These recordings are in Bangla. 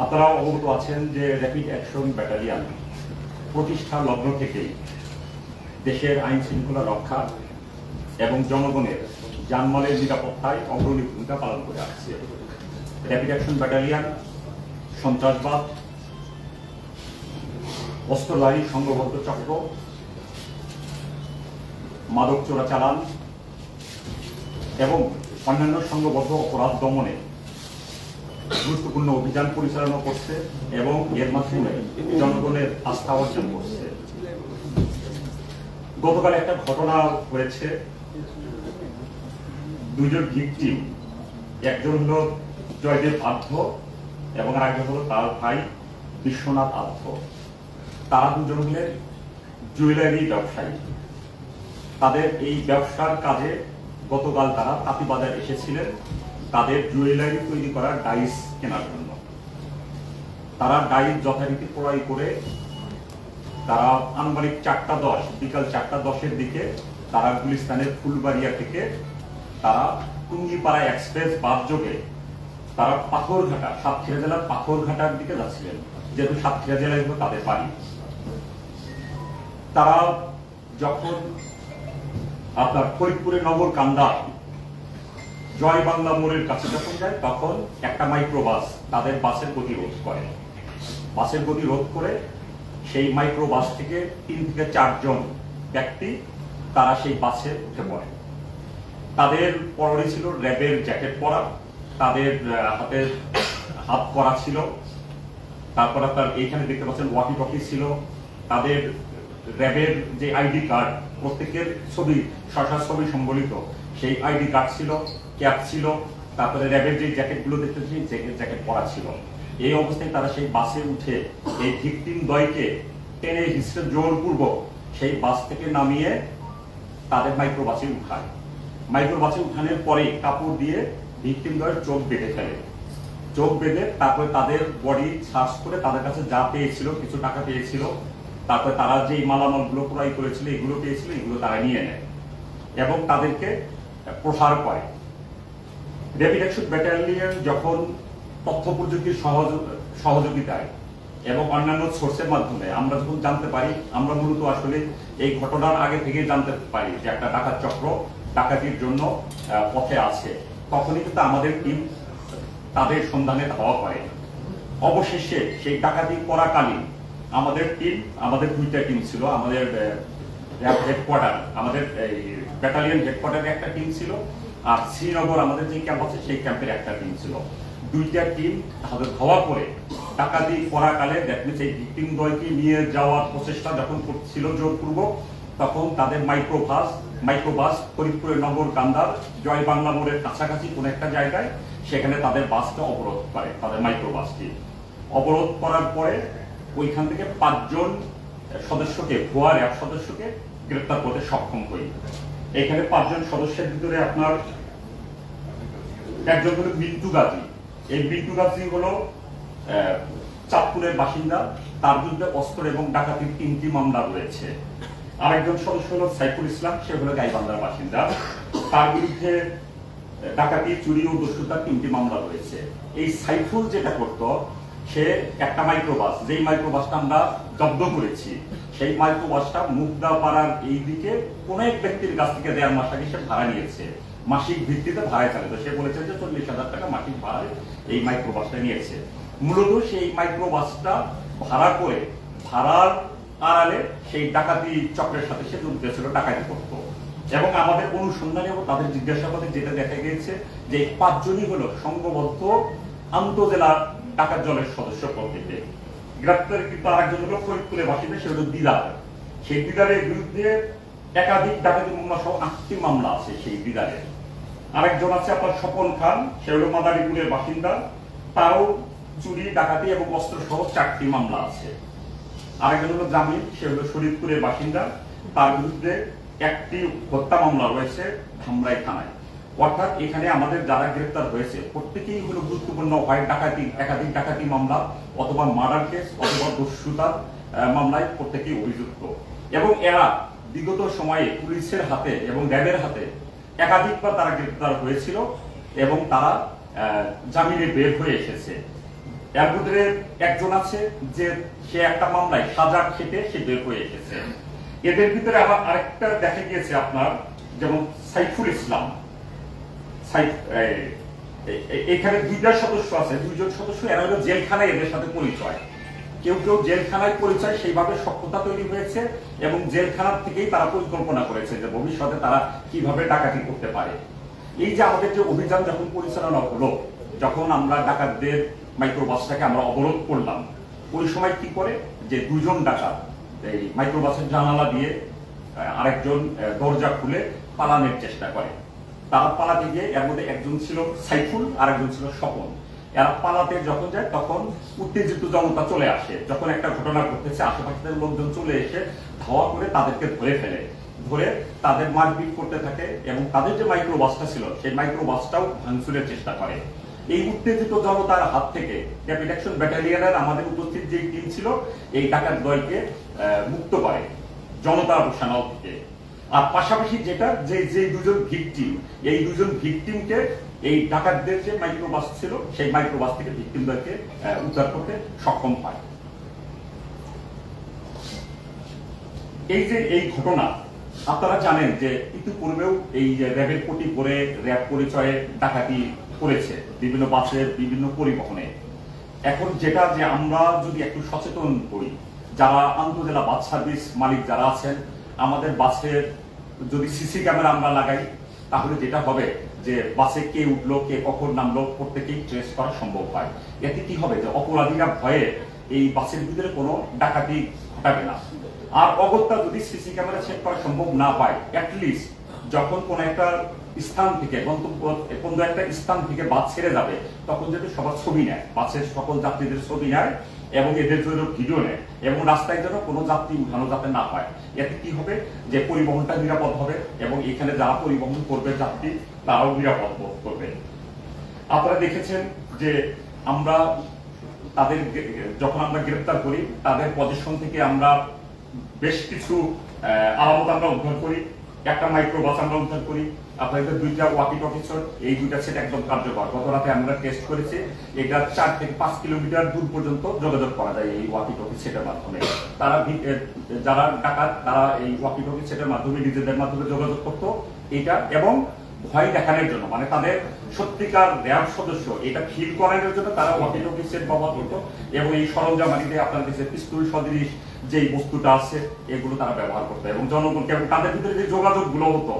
আপনারা অবগত আছেন যে র্যাপিড অ্যাকশন ব্যাটালিয়ন প্রতিষ্ঠা লগ্ন থেকেই দেশের আইন শৃঙ্খলা রক্ষা এবং জনগণের জানমালের নিরাপত্তায় অগ্রণী ভূমিকা পালন করে আসছে। র্যাপিড অ্যাকশন ব্যাটালিয়ন সন্ত্রাসবাদ, অস্ত্রধারী সংঘবদ্ধ চক্র, মাদক চোরাচালান এবং অন্যান্য সংঘবদ্ধ অপরাধ দমনে গুরুত্বপূর্ণ অভিযান পরিচালনা করছে এবং এর মাধ্যমে জনগণের আস্থা অর্জন করছে। গতকাল একটা ঘটনা হয়েছে, দুইজন ভিকটিম, একজন হল জয়দেব আধ্য এবং আরেকজন হল তার ভাই বিশ্বনাথ আধ্য। তারা দুজন হলেন জুয়েলারি ব্যবসায়ী। তাদের এই ব্যবসার কাজে গতকাল তারা তাঁতিবাজার এসেছিলেন তাদের জুয়েলারি তৈরি করার ডাইস কেনার জন্য। তারা ডাইস যথারীতি ক্রয় করে তারা আনুমানিক 4:10 বিকাল 4:10-এর দিকে তারা গুলিস্তানের ফুলবাড়িয়া থেকে তারা টুঙ্গিপাড়া এক্সপ্রেস বাস যোগে তারা পাথরঘাটা, সাতক্ষীরা জেলার পাথরঘাটার দিকে যাচ্ছিলেন, যেহেতু সাতক্ষীরা জেলায় হলো তাদের বাড়ি। তারা যখন আপনার ফরিদপুরের নগর কান্দা জয় বাংলা মোড়ের কাছে যখন যায়, তখন একটা মাইক্রোবাস তাদের বাসের গতি রোধ করে। বাসের গতি রোধ করে সেই মাইক্রোবাস থেকে 3 থেকে 4 জন ব্যক্তি তারা সেই বাসে উঠে পড়ে। তাদের পরনে ছিল র্যাবের জ্যাকেট পরা, তাদের হাতে হাত করা ছিল, তারপর আপনার এইখানে দেখতে পাচ্ছেন ওয়াকি টকি ছিল, তাদের র্যাবের যে আইডি কার্ড, প্রত্যেকের ছবি ছবি সম্বলিত সেই আইডি কার্ড ছিল, ক্যাপ ছিল, তারপরে র্যাবের যে জ্যাকেটগুলো দেখতেছি জ্যাকেট পরা ছিল। এই অবস্থায় তারা সেই বাসে উঠে এই ভিকটিম দ্বয়কে টেনে হিস্ট্রে জোরপূর্বক সেই বাস থেকে নামিয়ে তাদের মাইক্রোবাসে উঠায়। মাইক্রোবাসে উঠানোর পরে কাপড় দিয়ে ভিকটিম দ্বয়ের চোখ বেঁধে ফেলে। চোখ বেঁধে তারপরে তাদের বডি সার্চ করে তাদের কাছে যা পেয়েছিল, কিছু টাকা পেয়েছিল, তারপরে তারা যে মালামালগুলো ক্রয় করেছিল এগুলো পেয়েছিল, এগুলো তারা নিয়ে নেয় এবং তাদেরকে প্রহার করে। র্যাপিড অ্যাকশন ব্যাটালিয়ন যখন তথ্য প্রযুক্তির সহযোগিতায় এবং অন্যান্য সোর্সের মাধ্যমে আমরা যখন জানতে পারি, আমরা মূলত আসলে এই ঘটনার আগে থেকে জানতে পারি যে একটা ডাকাত চক্র ডাকাতির জন্য পথে আছে, তখনই কিন্তু আমাদের টিম তাদের সন্ধানে ধাওয়া করে। অবশেষে সেই ডাকাতি করাকালীন আমাদের টিম, আমাদের 2টা টিম ছিল, আমাদের হেডকোয়ার্টার, আমাদের ব্যাটালিয়ন হেডকোয়ার্টারে একটা টিম ছিল, আর শ্রীনগর আমাদের যে ক্যাম্প আছে সেই ক্যাম্পের একটা টিম ছিল। 2টা টিম তাদের ধাওয়া করে ডাকাতি করাকালে এই ভিকটিম দ্বয়কে নিয়ে যাওয়ার প্রচেষ্টা যখন করছিল জোরপূর্বক, তখন তাদের মাইক্রোবাস ফরিদপুরের নগর কান্দার জয় বাংলা মোড়ের কাছাকাছি কোন একটা জায়গায় সেখানে তাদের বাসটা অবরোধ করে। তাদের মাইক্রোবাসটি অবরোধ করার পরে ওইখান থেকে 5 জন সদস্যকে, ভুয়া র্যাব সদস্যকে গ্রেপ্তার করতে সক্ষম হই। এখানে 5 জন সদস্যের ভিতরে আপনার একজন হলো মিন্টু গাজী। এই মিন্টু গাজী হলো চাঁদপুরের বাসিন্দা, তার বিরুদ্ধে অস্ত্র এবং ডাকাতির 3টি মামলা রয়েছে। আরেকজন সদস্য হলো সাইফুল ইসলাম, সে হলো গাইবান্ধার বাসিন্দা, তার বিরুদ্ধে ডাকাতি, চুরি ও দস্যুতার 3টি মামলা রয়েছে। এই সাইফুল যেটা করতো, সে একটা মাইক্রোবাস, যেই মাইক্রোবাসটা আমরা জব্দ করেছি, সেই মাইক্রোবাসটা মুগদাপাড়ার এই দিকে কোন এক ব্যক্তির কাছ থেকে 1.5 মাস আগে সে ভাড়া নিয়েছে, মাসিক ভিত্তিতে ভাড়ায় চালিত। সে বলেছে যে 40,000 টাকা মাসিক ভাড়ায় এই মাইক্রোবাসটা নিয়েছে। মূলত সেই মাইক্রোবাসটা ভাড়া করে ভাড়ার আড়ালে সেই ডাকাতি চক্রের সাথে সে যুক্ত ছিল, ডাকাতি করতো। এবং আমাদের অনুসন্ধানে এবং তাদের জিজ্ঞাসাবাদে যেটা দেখা গেছে যে 5 জনই হলো সংঘবদ্ধ আন্তজেলা ডাকাত দলের সদস্য প্রত্যেকে। গ্রেপ্তার কিন্তু আরেকজন হলো ফরিদপুরের বাসিন্দা, সে হলো দিদার। সেই দিদারের বিরুদ্ধে একাধিক ডাকাতি মামলা সহ 8টি মামলা আছে সেই দিদারের। আরেকজন আছে আপনার স্বপন খান, সে হলো মাদারীপুরের বাসিন্দা, তারও চুরি, ডাকাতি এবং অস্ত্র সহ 4টি মামলা আছে। আরেকজন হলো জামিল, সে হলো শরীফপুরের বাসিন্দা, তার বিরুদ্ধে 1টি হত্যা মামলা রয়েছে ধামরাই থানায়। অর্থাৎ এখানে আমাদের যারা গ্রেপ্তার হয়েছে প্রত্যেকেই হলো গুরুত্বপূর্ণ, হয় ডাকাতি, একাধিক ডাকাতি মামলা, অথবা মার্ডার কেস, অথবা দস্যুতার মামলায় প্রত্যেকেই অভিযুক্ত। এবং এরা বিগত সময়ে পুলিশের হাতে এবং র্যাবের হাতে একাধিকবার তারা গ্রেপ্তার হয়েছিল এবং তারা জামিনে বের হয়ে এসেছে। এর ভিতরে একজন আছে যে সে একটা মামলায় সাজা খেটে সে বের হয়ে এসেছে। এদের ভিতরে আবার আরেকটা দেখা গিয়েছে আপনার, যেমন সাইফুল ইসলাম। এখানে দুইটা সদস্য আছে, দুইজন সদস্য, এরা হলো জেলখানায় এদের সাথে পরিচয়। কেউ কেউ জেলখানায় পরিচয় সেইভাবে সক্ষমতা তৈরি হয়েছে এবং জেলখানার থেকেই তারা পরিকল্পনা করেছে যে ভবিষ্যতে তারা কিভাবে ডাকাতি করতে পারে। এই যে আমাদের যে অভিযান যখন পরিচালনা হলো, যখন আমরা ডাকাতদের মাইক্রোবাসটাকে আমরা অবরোধ করলাম, ওই সময় কি করে যে দুইজন ডাকাত এই মাইক্রোবাসের জানালা দিয়ে আরেকজন দরজা খুলে পালানোর চেষ্টা করে। তারা পালাতে গিয়ে এর মধ্যে একজন ছিল সাইফুল আর একজন ছিল স্বপন। এরা পালাতে যখন যায় তখন উত্তেজিত জনতা চলে আসে। যখন একটা ঘটনা ঘটতেছে আশেপাশের লোকজন চলে এসে ধাওয়া করে তাদেরকে ধরে ফেলে, ধরে তাদের মারপিট করতে থাকে এবং তাদের যে মাইক্রোবাসটা ছিল সেই মাইক্রোবাসটাও ভাঙচুরের চেষ্টা করে। এই উত্তেজিত জনতার হাত থেকে র্যাপিড অ্যাকশন ব্যাটালিয়নের আমাদের উপস্থিত যে টিম ছিল এই ডাকাত দলকে মুক্ত করে জনতার রোশানল থেকে। আর পাশাপাশি যেটা যে দুজন ভিকটিম, এই দুজন ভিকটিমকে এই ডাকাতদের যে মাইক্রোবাস ছিল সেই মাইক্রোবাস থেকে ভিকটিমদেরকে উদ্ধার করতে সক্ষম হয়। এই যে এই ঘটনা আপনারা জানেন যে ইতিপূর্বেও এই র্যাবের কোটি করে র্যাব পরিচয়ে ডাকাতি করেছে বিভিন্ন বাসের বিভিন্ন পরিবহনে। এখন যেটা যে আমরা যদি একটু সচেতন করি, যারা আন্তঃজেলা বাস সার্ভিস মালিক যারা আছেন, আমাদের বাসের যদি সিসি ক্যামেরা আমরা লাগাই তাহলে যেটা হবে যে বাসে কে উঠলো কে কখন নামলো প্রত্যেকেই ট্রেস করা সম্ভব হয়। এতে কি হবে যে অপরাধীরা ভয়ে এই বাসের ভিতরে কোনো ডাকাতি ঘটাবে না। আর অগত্যা যদি সিসি ক্যামেরা চেক করা সম্ভব না হয়, অ্যাটলিস্ট যখন কোনো একটা স্থান থেকে গন্তব্য কোনো একটা স্থান থেকে বাস ছেড়ে যাবে তখন যদি সবার ছবি নেয়, বাসের সকল যাত্রীদের ছবি নেয় এবং এদের জন্য ভিডিও নেয় এবং রাস্তায় যেন কোনো যাত্রী উঠানো যাতে না হয়। এতে কি হবে যে পরিবহনটা নিরাপদ হবে এবং এখানে যারা পরিবহন করবে যাত্রী তারাও নিরাপদ বোধ করবে। আপনারা দেখেছেন যে আমরা তাদের যখন আমরা গ্রেপ্তার করি তাদের পজিশন থেকে আমরা বেশ কিছু আলামত আমরা উদ্ধার করি। একটা মাইক্রোবাস আমরা উদ্ধার করি, আপনাদের দুইটা ওয়াকি টকি সেট, এই দুইটা সেট একদম কার্যকর। গত রাতে আমরা টেস্ট করেছি, এটা 4 থেকে 5 কিলোমিটার দূর পর্যন্ত যোগাযোগ করা যায় এই ওয়াকি টকি সেটের মাধ্যমে। তারা যারা ডাকাত তারা এই ওয়াকি টকি সেটের মাধ্যমে নিজেদের মাধ্যমে যোগাযোগ করতো এটা, এবং ভয় দেখানোর জন্য, মানে তাদের সত্যিকার র্যাব সদস্য এটা ফিল করানোর জন্য তারা ওয়াকি টকি সেট ব্যবহার করতো এবং এই সরঞ্জামাটিতে আপনার কাছে পিস্তল সদৃশ যে বস্তুটা আছে এগুলো তারা ব্যবহার করতো এবং জনগণকে, এবং তাদের ভিতরে যে যোগাযোগ গুলো হতো,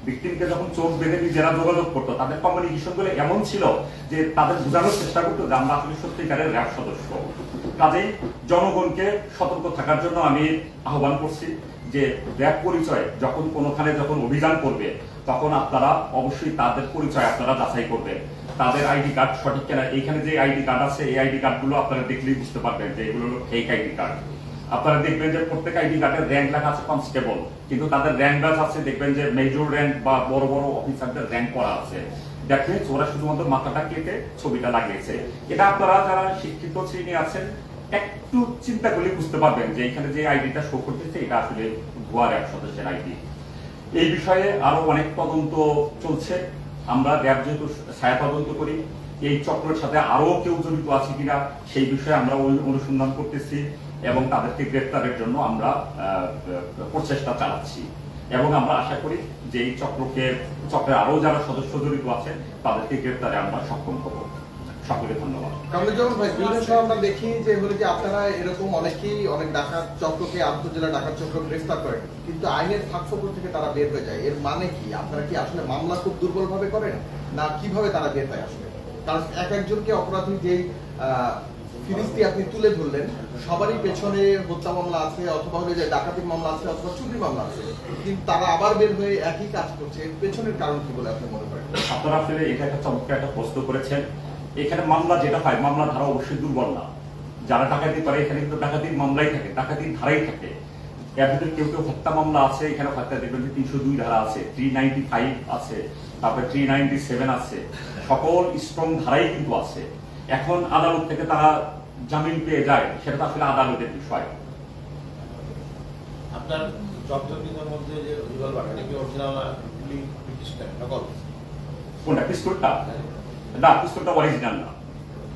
ভিকটিমকে যখন চোখ বেঁধে নিজেরা যোগাযোগ করতো তাদের কমিউনিকেশন গুলো এমন ছিল যে তাদের বোঝানোর চেষ্টা করতো যে আমরা আসলে সত্যিকারের র্যাব সদস্য। কাজেই জনগণকে সতর্ক থাকার জন্য আমি আহ্বান করছি যে র্যাব পরিচয় যখন কোনোখানে যখন অভিযান করবে তখন আপনারা অবশ্যই তাদের পরিচয় আপনারা যাচাই করবেন, তাদের আইডি কার্ড সঠিক কিনা। এইখানে যে আইডি কার্ড আছে এই আইডি কার্ড গুলো আপনারা দেখলেই বুঝতে পারবেন যে এগুলো হলো ফেক আইডি কার্ড। আপনারা দেখবেন যে প্রত্যেক আইডি কার্ডের র্যাঙ্ক লেখা আছে কনস্টেবল, কিন্তু তাদের র্যাঙ্ক ব্যাচ আছে দেখবেন যে মেজর র্যাঙ্ক বা বড় বড় অফিসারদের র্যাঙ্ক করা আছে। দেখবেন ওরা শুধুমাত্র মাথাটা কেটে ছবিটা লাগিয়েছে। এটা আপনারা যারা শিক্ষিত শ্রেণী আছেন একটু চিন্তা করলে বুঝতে পারবেন যে এখানে যে আইডিটা শো করতেছে এটা আসলে ভুয়া র্যাব সদস্যের আইডি। এই বিষয়ে আরো অনেক তদন্ত চলছে। আমরা র্যাব যেহেতু ছায়া তদন্ত করি, এই চক্রের সাথে আরো কেউ জড়িত আছে কিনা সেই বিষয়ে আমরা অনুসন্ধান করতেছি এবং তাদেরকে গ্রেপ্তারের জন্য আমরা প্রচেষ্টা চালাচ্ছি এবং আমরা আশা করি যে এই চক্রের আরো যারা সদস্য জড়িত আছে তাদেরকে গ্রেপ্তারে আমরা সক্ষম হব। সকলে ধন্যবাদ। আমরা দেখি যে আপনারা এরকম অনেকেই অনেক ডাকাত চক্রকে, আন্তঃজেলা ডাকাত চক্র গ্রেফতার করেন, কিন্তু আইনের ফাঁকফোকর থেকে তারা বের হয়ে যায়। এর মানে কি? আপনারা কি আসলে মামলা খুব দুর্বল ভাবে করেন না কিভাবে তারা বের হয় আসলে? কারণ এক একজনকে অপরাধী যেই ফিরিস্তি আপনি তুলে ধরলেন সবারই পেছনে হত্যা মামলা আছে অথবা হলে যে ডাকাতির মামলা আছে অথবা চুরি মামলা আছে, কিন্তু তারা আবার বের হয়ে একই কাজ করছে। পেছনের কারণ কি বলে আপনি মনে করেন? আপনারা আসলে এটা একটা চমৎকার একটা প্রশ্ন করেছেন। এখানে মামলা যেটা হয়, মামলা ধারা অবশ্যই দুর্বল না। যারা ডাকাতি করে এখানে কিন্তু ডাকাতির মামলাই থাকে, ডাকাতির ধারাই থাকে। এর ভিতরে কেউ কেউ হত্যা মামলা আছে, এখানে হত্যা দেখবেন যে 302 ধারা আছে, 395 আছে, তারপরে 397 আছে, সকল স্ট্রং ধারাই কিন্তু আছে। এখন আদালত থেকে তারা জামিন পেয়ে যায় সেটা তো আসলে আদালতের বিষয়। আপনার জব্দকৃতের মধ্যে যে রিভলভার এটা কি অরিজিনাল নকল? কোনটা? পিস্তলটা? না, পিস্তলটা অরিজিনাল না।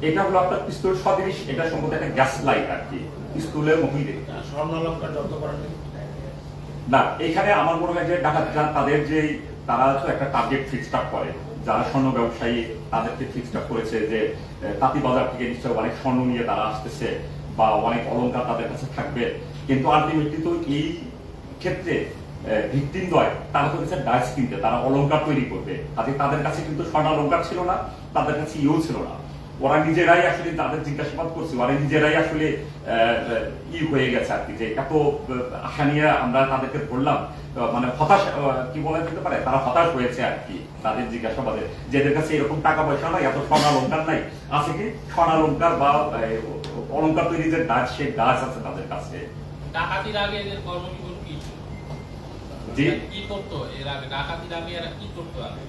এটা হলো আপনার পিস্তল সদৃশ, এটা সম্ভবত একটা গ্যাস লাইট আর কি, পিস্তলের মতোই দেখতে। স্বর্ণালঙ্কার জব্দ করেন না, এখানে আমার মনে হয় যে ডাকাতরা তাদের যে তারা তো একটা টার্গেট ফিক্সড আপ করে, যারা স্বর্ণ ব্যবসায়ী তাদেরকে ফিক্সড আপ করেছে যে তাঁতি বাজার থেকে নিশ্চয় অনেক স্বর্ণ নিয়ে তারা আসতেছে বা অনেক অলংকার তাদের কাছে থাকবে, কিন্তু আলটিমেটলি তো এই ক্ষেত্রে ভিকটিম নয়, তারা তো কাছে ডাইস কিনতে, তারা অলংকার তৈরি করবে, কাজে তাদের কাছে কিন্তু স্বর্ণালংকার ছিল না, তাদের কাছে ইয়েও ছিল না। ওরা নিজেরাই আসলে তাদের জিজ্ঞাসাবাদ করছে, ওরা নিজেরাই আসলে হয়ে গেছে আর কি, যে এত আশা নিয়ে আমরা তাদেরকে ধরলাম, মানে হতাশ কি বলা যেতে পারে, তারা হতাশ হয়েছে আর কি তাদের জিজ্ঞাসাবাদে, যাদের কাছে এরকম টাকা পয়সা নাই, এত স্বর্ণালংকার নাই, আছে কি স্বর্ণালংকার বা অলংকার তৈরি যে গাছ, সে গাছ আছে তাদের কাছে। ডাকাতির আগে এদের কর্মজীবন কি ছিল? জি, কি করতো এর আগে? ডাকাতির আগে এরা কি করতো আগে?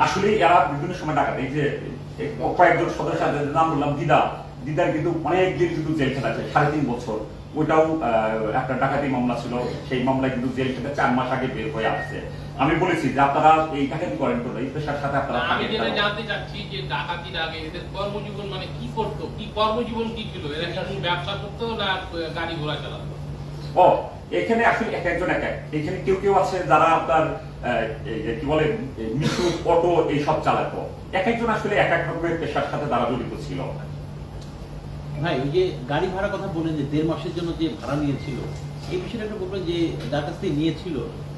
আসলে এরা বিভিন্ন সময় ডাকাত, এই যে কয়েকজন সদস্য নাম বললাম, দিদার কিন্তু অনেক দিন কিন্তু জেল খেটেছে, 3.5 বছর, ওইটাও একটা ডাকাতি মামলা ছিল, সেই মামলায় কিন্তু জেল খেটে 4 মাস আগে বের হয়ে আসছে। আমি বলেছি যে আপনারা এই ডাকাতি করেন তো, এই পেশার সাথে আপনারা আমি যেটা জানতে চাচ্ছি যে ডাকাতির আগে এদের কর্মজীবন মানে কি করতো, কি কর্মজীবন কি ছিল? এরা কি ব্যবসা করতো না গাড়ি ঘোড়া চালাতো? ও, এখানে আসলে এক একজন এক এক, এখানে কেউ কেউ আছে যারা আপনার কি বলে মিশু অটো এইসব চালাতো, এক একজন আসলে এক এক রকমের পেশার সাথে তারা জড়িত ছিল। ভাই, ওই যে গাড়ি ভাড়া কথা বলেন যে 1.5 মাসের জন্য যে ভাড়া নিয়েছিল, এই বিষয়টা একটু বলবেন যে যার কাছ থেকে নিয়েছিল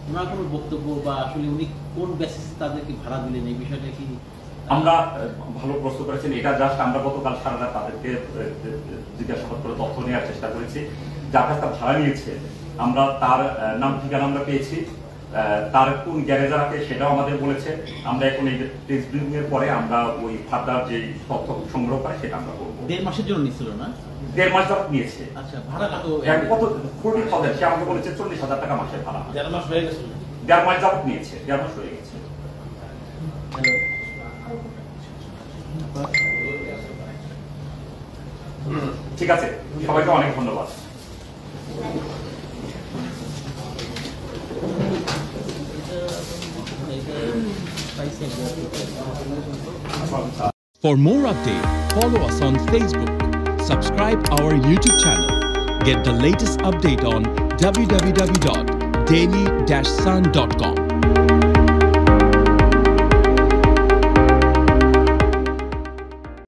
ওনার কোনো বক্তব্য বা আসলে উনি কোন বেসিসে তাদেরকে ভাড়া দিলেন, এই বিষয়টা কি? আমরা ভালো প্রশ্ন করেছেন, এটা জাস্ট আমরা গতকাল সারা রাত তাদেরকে জিজ্ঞাসাবাদ করে তথ্য নেওয়ার চেষ্টা করেছি। যার কাছে ভাড়া নিয়েছে আমরা তার নাম ঠিকানা আমরা পেয়েছি, তার কোন গ্যারেজ রাখে সেটাও আমাদের বলেছে। আমরা এখন এই টেস্ট ব্রিফিং এর পরে আমরা ওই ফার্দার যে তথ্য সংগ্রহ করে সেটা আমরা করবো। 1.5 মাসের জন্য নিছিল না? 1.5 মাস যাবত নিয়েছে। আচ্ছা, ভাড়া কত? কত 40,000, সে আমাকে বলেছে 40,000 টাকা মাসে ভাড়া। 1.5 মাস হয়ে গেছে, 1.5 মাস যাবত নিয়েছে, 1.5 মাস হয়ে গেছে। ঠিক আছে, সবাইকে অনেক ধন্যবাদ। For more updates, follow us on Facebook, subscribe our YouTube channel, get the latest update on www.daily-sun.com.